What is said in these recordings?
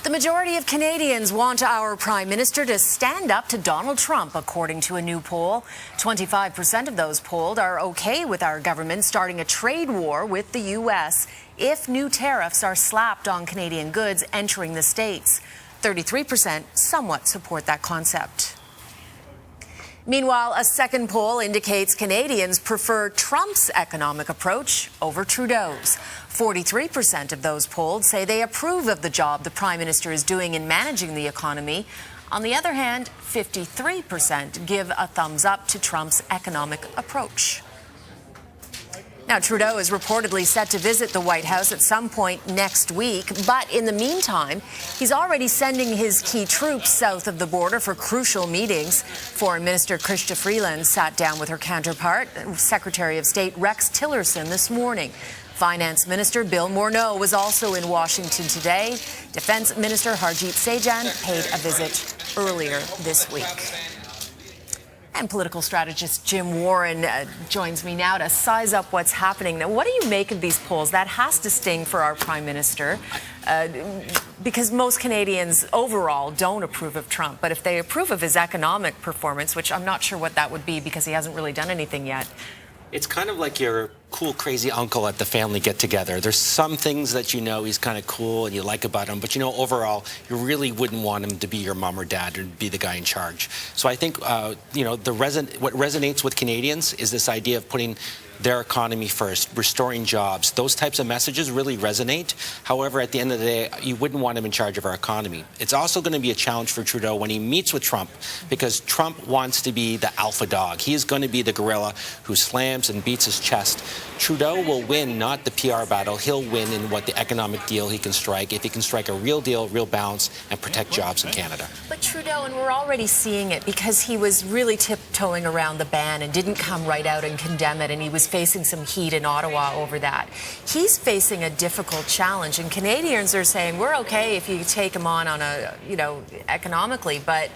The majority of Canadians want our Prime Minister to stand up to Donald Trump, according to a new poll. 25% of those polled are okay with our government starting a trade war with the U.S. if new tariffs are slapped on Canadian goods entering the States. 33% somewhat support that concept. Meanwhile, a second poll indicates Canadians prefer Trump's economic approach over Trudeau's. 43% of those polled say they approve of the job the Prime Minister is doing in managing the economy. On the other hand, 53% give a thumbs up to Trump's economic approach. Now, Trudeau is reportedly set to visit the White House at some point next week, but in the meantime, he's already sending his key troops south of the border for crucial meetings. Foreign Minister Chrystia Freeland sat down with her counterpart, Secretary of State Rex Tillerson, this morning. Finance Minister Bill Morneau was also in Washington today. Defense Minister Harjit Sajjan paid a visit earlier this week. And political strategist Jim Warren joins me now to size up what's happening. Now, what do you make of these polls? That has to sting for our Prime Minister because most Canadians overall don't approve of Trump. But if they approve of his economic performance, which I'm not sure what that would be because he hasn't really done anything yet. It's kind of like your cool, crazy uncle at the family get-together. There's some things that you know he's kind of cool and you like about him, but you know, overall, you really wouldn't want him to be your mom or dad or be the guy in charge. So I think, you know, what resonates with Canadians is this idea of putting their economy first, restoring jobs. Those types of messages really resonate. However, at the end of the day, you wouldn't want him in charge of our economy. It's also going to be a challenge for Trudeau when he meets with Trump, because Trump wants to be the alpha dog. He is going to be the gorilla who slams and beats his chest. Trudeau will win, not the PR battle. He'll win in what the economic deal he can strike, if he can strike a real deal, real balance, and protect jobs in Canada. But Trudeau, and we're already seeing it, because he was really tiptoeing around the ban and didn't come right out and condemn it, and he was facing some heat in Ottawa over that. He's facing a difficult challenge, and Canadians are saying, we're okay if you take him on a, you know, economically, but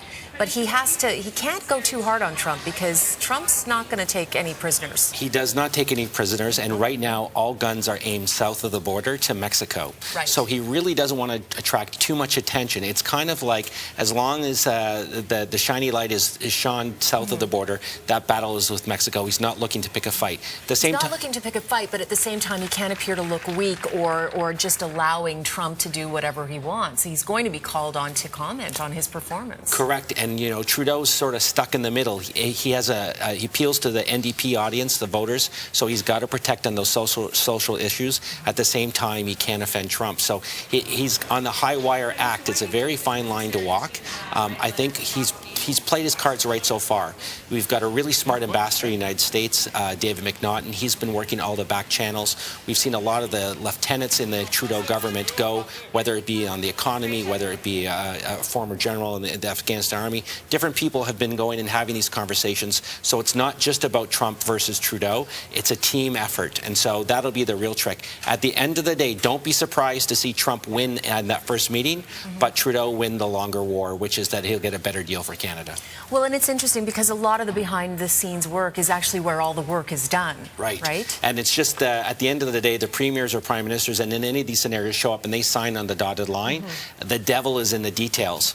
he can't go too hard on Trump because Trump's not going to take any prisoners. He does not take any prisoners, and right now all guns are aimed south of the border to Mexico. Right. So he really doesn't want to attract too much attention. It's kind of like, as long as the shiny light is shone south of the border, that battle is with Mexico. He's not looking to pick a fight. He's not looking to pick a fight, but at the same time, he can't appear to look weak or just allowing Trump to do whatever he wants. He's going to be called on to comment on his performance. Correct. And, you know, Trudeau's sort of stuck in the middle. He appeals to the NDP audience, the voters, so he's got to protect on those social issues. At the same time, he can't offend Trump. So he's on the high wire act. It's a very fine line to walk. I think he's played his cards right so far. We've got a really smart ambassador in the United States, David McNaughton. He's been working all the back channels. We've seen a lot of the lieutenants in the Trudeau government go, whether it be on the economy, whether it be a former general in the Afghanistan army. Different people have been going and having these conversations. So it's not just about Trump versus Trudeau. It's a team effort. And so that'll be the real trick. At the end of the day, don't be surprised to see Trump win in that first meeting, but Trudeau win the longer war, which is that he'll get a better deal for Canada. Well, and it's interesting because a lot of the behind-the-scenes work is actually where all the work is done. Right? And it's just at the end of the day, the premiers or prime ministers, and in any of these scenarios, show up and they sign on the dotted line. The devil is in the details.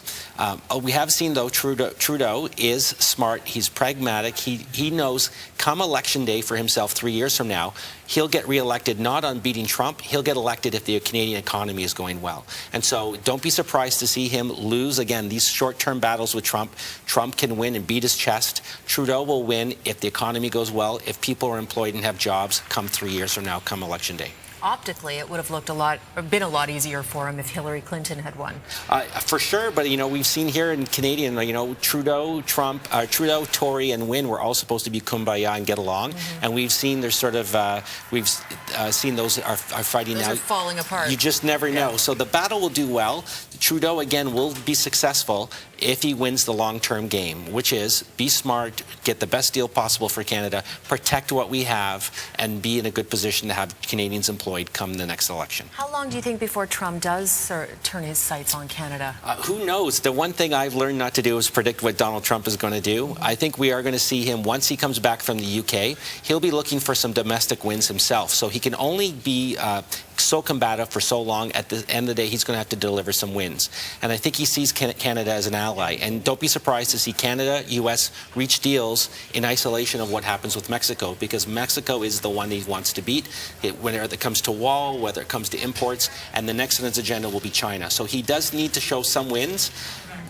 We have seen, though, Trudeau is smart. He's pragmatic. He knows come election day for himself 3 years from now, he'll get reelected not on beating Trump. He'll get elected if the Canadian economy is going well. And so don't be surprised to see him lose, again, these short-term battles with Trump. Trump can win and beat his chest. Trudeau will win if the economy goes well, if people are employed and have jobs come 3 years from now, come election day. Optically, it would have been a lot easier for him if Hillary Clinton had won. For sure, but you know, we've seen here in Canadian, you know, Trudeau, Tory, and Wynne were all supposed to be kumbaya and get along, and we've seen there's sort of we've seen those are fighting those now. Are falling apart. You just never know. So the battle will do well. Trudeau again will be successful if he wins the long-term game, which is be smart, get the best deal possible for Canada, protect what we have, and be in a good position to have Canadians employed come the next election. How long do you think before Trump does turn his sights on Canada? Who knows? The one thing I've learned not to do is predict what Donald Trump is going to do. I think we are going to see him, once he comes back from the UK, he'll be looking for some domestic wins himself. So he can only be so combative for so long, at the end of the day, he's going to have to deliver some wins. And I think he sees Canada as an ally. And don't be surprised to see Canada, U.S. reach deals in isolation of what happens with Mexico, because Mexico is the one he wants to beat, whether it comes to wall, whether it comes to imports, and the next on his agenda will be China. So he does need to show some wins.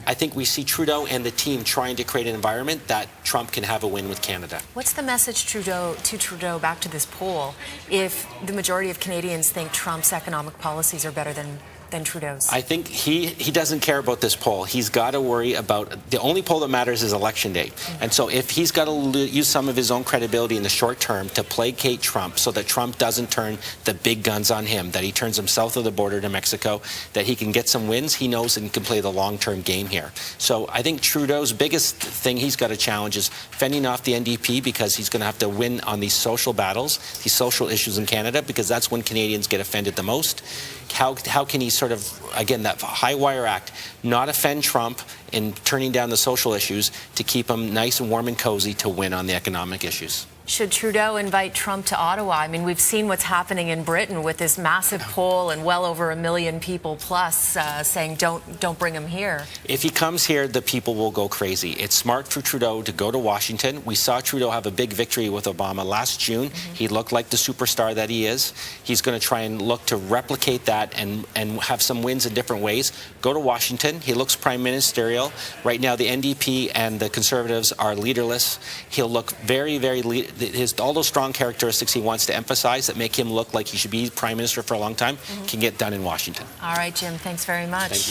I think we see Trudeau and the team trying to create an environment that Trump can have a win with Canada. What's the message to Trudeau back to this poll if the majority of Canadians think Trump's economic policies are better than Trudeau's? I think he doesn't care about this poll. He's got to worry about, the only poll that matters is election day. And so if he's got to use some of his own credibility in the short term to placate Trump so that Trump doesn't turn the big guns on him, that he turns him south of the border to Mexico, that he can get some wins, he knows that he can play the long-term game here. So I think Trudeau's biggest thing he's got to challenge is fending off the NDP, because he's going to have to win on these social battles, these social issues in Canada, because that's when Canadians get offended the most. How can he sort of, again, that high wire act, not offend Trump in turning down the social issues to keep him nice and warm and cozy to win on the economic issues? Should Trudeau invite Trump to Ottawa? I mean, we've seen what's happening in Britain with this massive poll and well over 1 million people plus saying don't bring him here. If he comes here, the people will go crazy. It's smart for Trudeau to go to Washington. We saw Trudeau have a big victory with Obama last June. He looked like the superstar that he is. He's going to try and look to replicate that and have some wins in different ways. Go to Washington. He looks prime ministerial. Right now, the NDP and the Conservatives are leaderless. He'll look very, very all those strong characteristics he wants to emphasize that make him look like he should be prime minister for a long time can get done in Washington. All right, Jim, thanks very much. Thank you.